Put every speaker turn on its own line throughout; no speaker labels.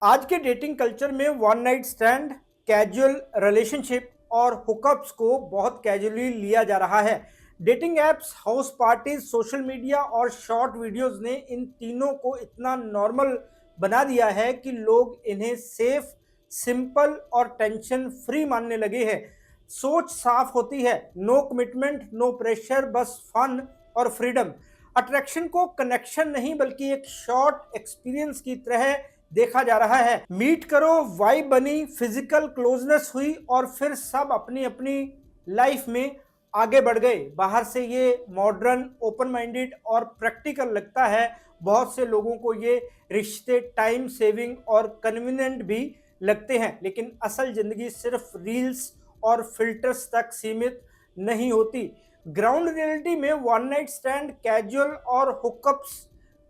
आज के dating culture में one night stand, casual relationship और हुकअप्स को बहुत कैजुअली लिया जा रहा है। Dating apps, house parties, social media और शॉर्ट वीडियोस ने इन तीनों को इतना नॉर्मल बना दिया है कि लोग इन्हें सेफ, सिंपल और टेंशन फ्री मानने लगे हैं। सोच साफ होती है, नो कमिटमेंट, नो प्रेशर, बस फन और फ्रीडम। अट्रैक्शन को कनेक्शन नहीं बल्कि एक शॉर्ट एक्सपीरियंस की तरह देखा जा रहा है। मीट करो, वाइब बनी, फिजिकल क्लोजनेस हुई और फिर सब अपनी अपनी लाइफ में आगे बढ़ गए। बाहर से ये मॉडर्न, ओपन माइंडेड और प्रैक्टिकल लगता है। बहुत से लोगों को ये रिश्ते टाइम सेविंग और कन्वीनियंट भी लगते हैं, लेकिन असल जिंदगी सिर्फ रील्स और फिल्टर्स तक सीमित नहीं होती। ग्राउंड रियलिटी में वन नाइट स्टैंड, कैजुअल और हुकअप्स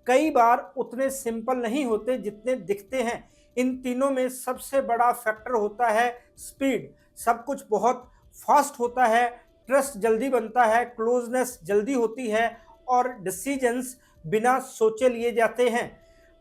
कई बार उतने सिंपल नहीं होते जितने दिखते हैं। इन तीनों में सबसे बड़ा फैक्टर होता है स्पीड। सब कुछ बहुत फास्ट होता है, ट्रस्ट जल्दी बनता है, क्लोजनेस जल्दी होती है और डिसीजंस बिना सोचे लिए जाते हैं।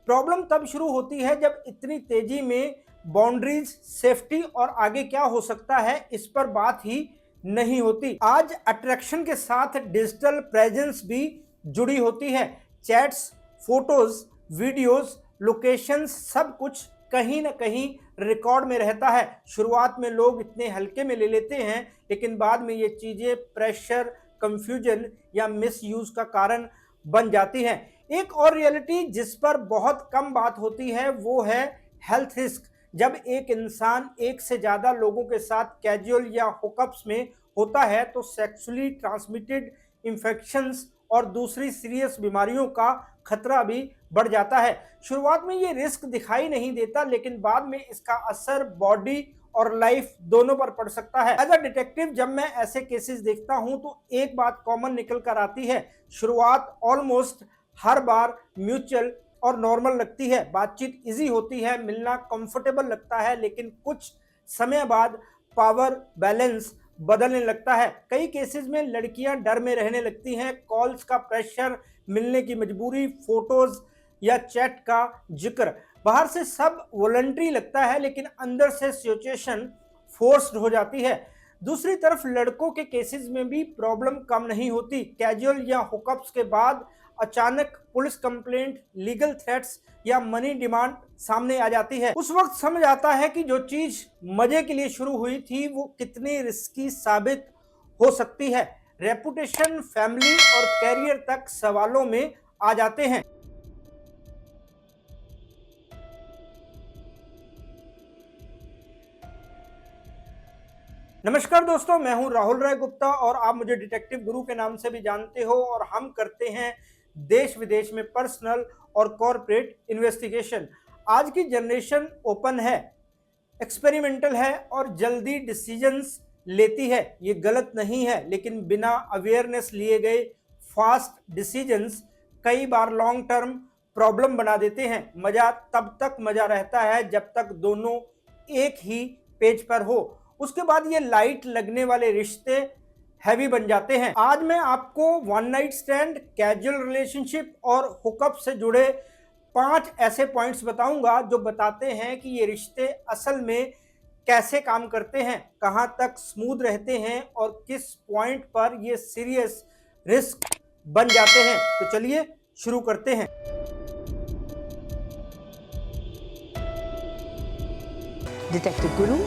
प्रॉब्लम तब शुरू होती है जब इतनी तेजी में बाउंड्रीज, सेफ्टी और आगे क्या हो सकता है इस पर बात ही नहीं होती। आज अट्रैक्शन के साथ डिजिटल प्रेजेंस भी जुड़ी होती है। चैट्स, फोटोज, वीडियोस, लोकेशंस, सब कुछ कहीं ना कहीं रिकॉर्ड में रहता है। शुरुआत में लोग इतने हल्के में ले लेते हैं, लेकिन बाद में ये चीजें प्रेशर, कंफ्यूजन या मिसयूज का कारण बन जाती हैं। एक और रियलिटी जिस पर बहुत कम बात होती है वो है हेल्थ रिस्क। जब एक इंसान एक से ज्यादा लोगों के साथ कैजुअल या हुकअप्स में होता है तो सेक्सुअली ट्रांसमिटेड इंफेक्शंस और दूसरी सीरियस बीमारियों का खतरा भी बढ़ जाता है। शुरुआत में ये रिस्क दिखाई नहीं देता, लेकिन बाद में इसका असर बॉडी और लाइफ दोनों पर पड़ सकता है। एज अ डिटेक्टिव जब मैं ऐसे केसेस देखता हूं तो एक बात कॉमन निकल कर आती है। शुरुआत ऑलमोस्ट हर बार म्यूचुअल और नॉर्मल लगती है, बातचीत इजी होती है, मिलना कंफर्टेबल लगता है, लेकिन कुछ समय बाद पावर बैलेंस बदलने लगता है। कई केसेस में लड़कियां डर में रहने लगती हैं, कॉल्स का प्रेशर, मिलने की मजबूरी, फोटोज या चैट का जिक्र। बाहर से सब वॉलंटरी लगता है, लेकिन अंदर से सिचुएशन फोर्स्ड हो जाती है। दूसरी तरफ लड़कों के केसेस में भी प्रॉब्लम कम नहीं होती। कैजुअल या हुकअप्स के बाद अचानक पुलिस कंप्लेंट, लीगल थ्रेट्स या मनी डिमांड सामने आ जाती है। उस वक्त समझ आता है कि जो चीज मजे के लिए शुरू हुई थी वो कितनी रिस्की साबित हो सकती है। रेपुटेशन, फैमिली और कैरियर तक सवालों में आ जाते हैं। नमस्कार दोस्तों, मैं हूं राहुल राय गुप्ता और आप मुझे डिटेक्टिव गुरु के नाम से भी जानते हो। और हम करते हैं देश विदेश में पर्सनल और कॉर्पोरेट इन्वेस्टिगेशन। आज की जनरेशन ओपन है, एक्सपेरिमेंटल है और जल्दी डिसीजंस लेती है। ये गलत नहीं है, लेकिन बिना अवेयरनेस लिए गए फास्ट डिसीजंस कई बार लॉन्ग टर्म प्रॉब्लम बना देते हैं। मजा तब तक मजा रहता है जब तक दोनों एक ही पेज पर हो, उसके बाद ये लाइट लगने वाले रिश्ते हैवी बन जाते हैं। आज मैं आपको one night stand, casual relationship और हुकअप से जुड़े 5 ऐसे पॉइंट्स बताऊंगा जो बताते हैं कि ये रिश्ते असल में कैसे काम करते हैं, कहां तक स्मूथ रहते हैं और किस पॉइंट पर ये सीरियस रिस्क बन जाते हैं। तो चलिए शुरू करते हैं।
डिटेक्टिव गुरु